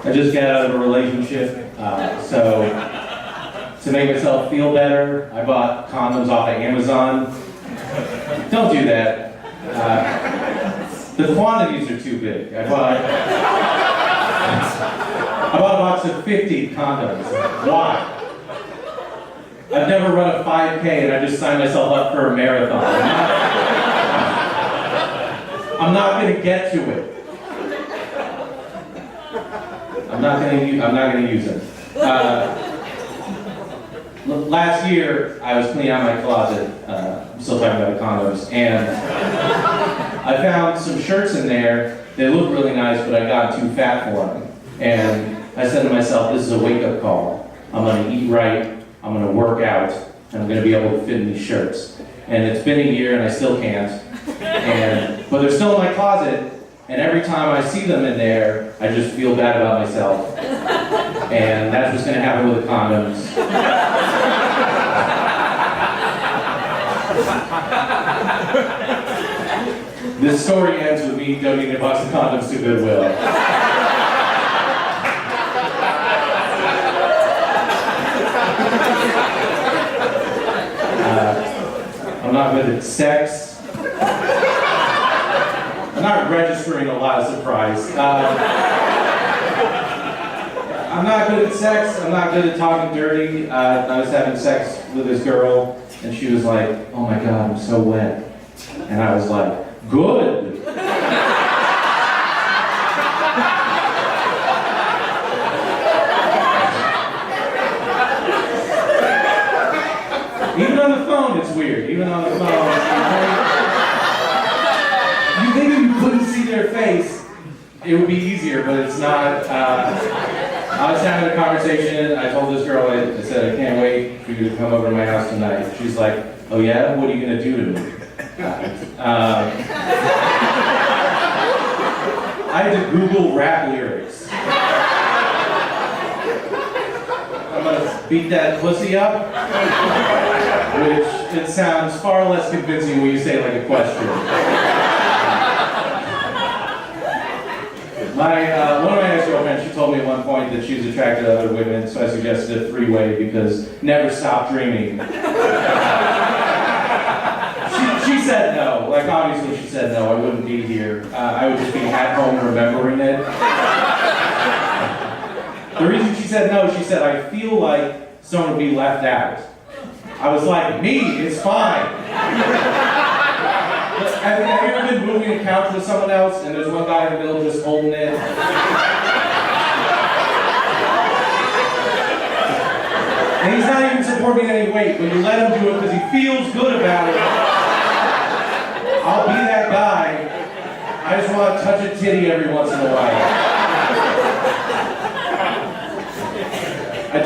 I just got out of a relationship, so to make myself feel better, I bought condoms off of Amazon. Don't do that. The quantities are too big. I bought a box of 50 condoms. Why? I've never run a 5K and I just signed myself up for a marathon. I'm not going to get to it. I'm not going to use it. Last year, I was cleaning out my closet. I'm still talking about the condoms, and I found some shirts in there. They look really nice, but I got too fat for them. And I said to myself, "This is a wake-up call. I'm going to eat right. I'm going to work out, and I'm going to be able to fit in these shirts." And it's been a year, and I still can't. But they're still in my closet. And every time I see them in there, I just feel bad about myself. And that's what's going to happen with the condoms. This story ends with me donating a box of condoms to Goodwill. I'm not good at sex. I'm not registering a lot of surprise. I'm not good at sex. I'm not good at talking dirty. I was having sex with this girl, and she was like, "Oh my God, I'm so wet." And I was like, "Good." Even on the phone, it's weird. Even on the phone. You think if you couldn't see their face, it would be easier, but it's not. I was having a conversation. I told this girl, I said, "I can't wait for you to come over to my house tonight." She's like, "Oh yeah? What are you going to do to me?" I had to Google rap lyrics. I'm going to beat that pussy up, which it sounds far less convincing when you say it like a question. One of my ex-girlfriends, she told me at one point that she was attracted to other women, so I suggested a three-way because never stop dreaming. She said no. Like, obviously she said no, I wouldn't be here. I would just be at home remembering it. The reason she said no, she said, "I feel like someone would be left out." I was like, "Me, it's fine." Have you ever been moving a couch with someone else and there's one guy in the middle just holding it? And he's not even supporting any weight, but you let him do it because he feels good about it. I'll be that guy. I just want to touch a titty every once in a while. I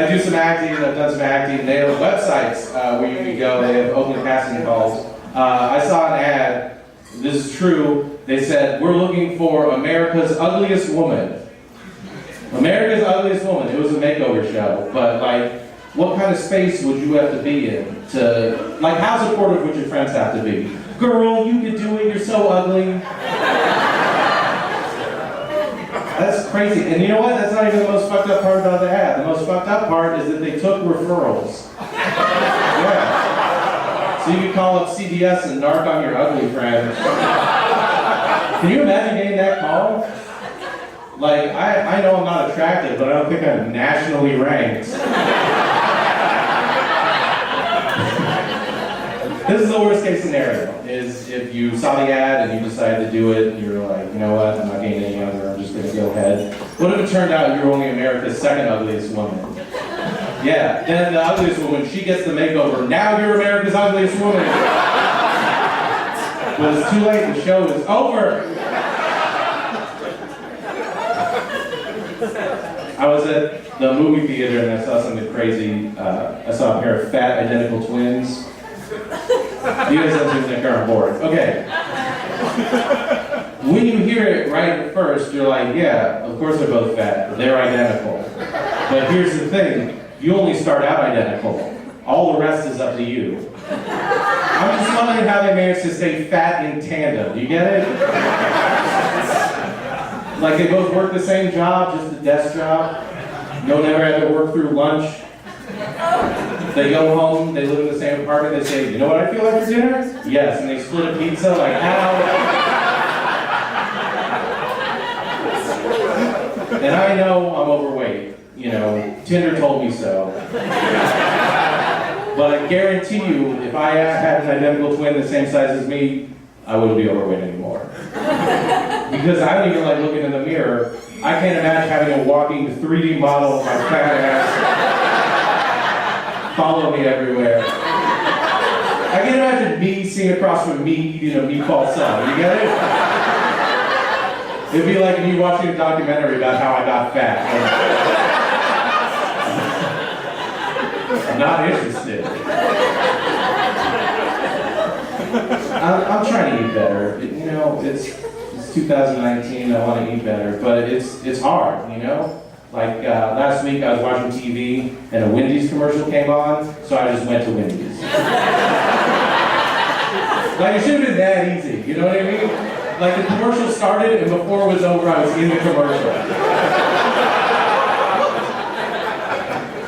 do some acting. I've done some acting. They have websites where you can go. They have open casting calls. I saw an ad. This is true. They said, "We're looking for America's ugliest woman." America's ugliest woman. It was a makeover show, but like, what kind of space would you have to be in to, like, how supportive would your friends have to be? "Girl, you could do it. You're so ugly." That's crazy. And you know what? That's not even the most fucked up part about the ad. The most fucked up part is that they took referrals. Yeah. So you could call up CBS and narc on your ugly friend. Can you imagine getting that call? Like, I know I'm not attractive, but I don't think I'm nationally ranked. This is the worst case scenario, is if you saw the ad and you decided to do it, and you're like, "You know what, I'm not getting any younger, I'm just going to go ahead." What if it turned out you're only America's second ugliest woman? Yeah, then the ugliest woman, she gets the makeover. Now you're America's ugliest woman. But it's too late, the show is over. I was at the movie theater and I saw something crazy. I saw a pair of fat identical twins. You guys have things that are on board. Okay. When you hear it right at first, you're like, yeah, of course they're both fat. They're identical. But here's the thing. You only start out identical. All the rest is up to you. I'm just wondering how they managed to stay fat in tandem. Do you get it? Like they both work the same job, just a desk job. No, never had to work through lunch. They go home, they live in the same apartment, they say, you know what I feel like for dinner? Yes, and they split a pizza, like how? And I know I'm overweight, you know, Tinder told me so. But I guarantee you, if I had an identical twin the same size as me, I wouldn't be overweight anymore. Because I don't even like looking in the mirror. I can't imagine having a walking 3D model of my fat ass follow me everywhere. I can imagine me sitting across from me eating a meatball sub. You get it? It'd be like me watching a documentary about how I got fat. I'm not interested. I'm trying to eat better. You know, it's 2019. I want to eat better, but it's hard. You know, like last week I was watching TV and a Wendy's commercial came on, so I just went to Wendy's. Like it should have been that easy. You know what I mean? Like the commercial started and before it was over, I was in the commercial.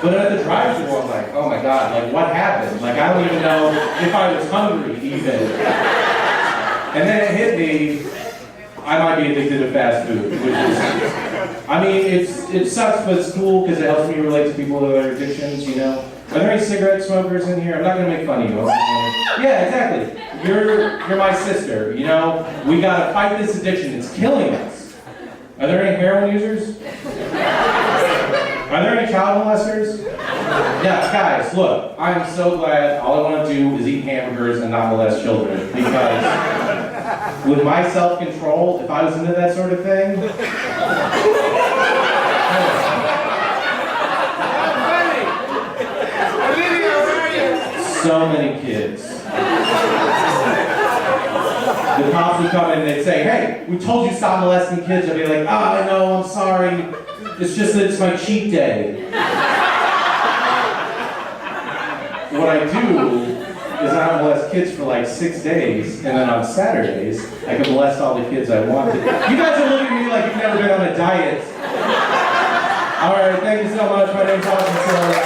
But at the drive-thru, I'm like, oh my God, like what happened? Like I don't even know if I was hungry even. And then it hit me, I might be addicted to fast food, which is, I mean, it sucks, but it's cool because it helps me relate to people with other addictions, you know? Are there any cigarette smokers in here? I'm not gonna make fun of you. Yeah, exactly. You're my sister, you know? We gotta fight this addiction, it's killing us. Are there any heroin users? Are there any child molesters? Yeah, guys, look, I'm so glad all I want to do is eat hamburgers and not molest children. Because with my self-control, if I was into that sort of thing... So many kids. The cops would come in and they'd say, hey, we told you to stop molesting kids. I'd be like, I know, I'm sorry. It's just that it's my cheat day. What I do is I molest kids for like 6 days, and then on Saturdays, I can molest all the kids I want to. You guys are looking at me like you've never been on a diet. All right, thank you so much. My name's Austen.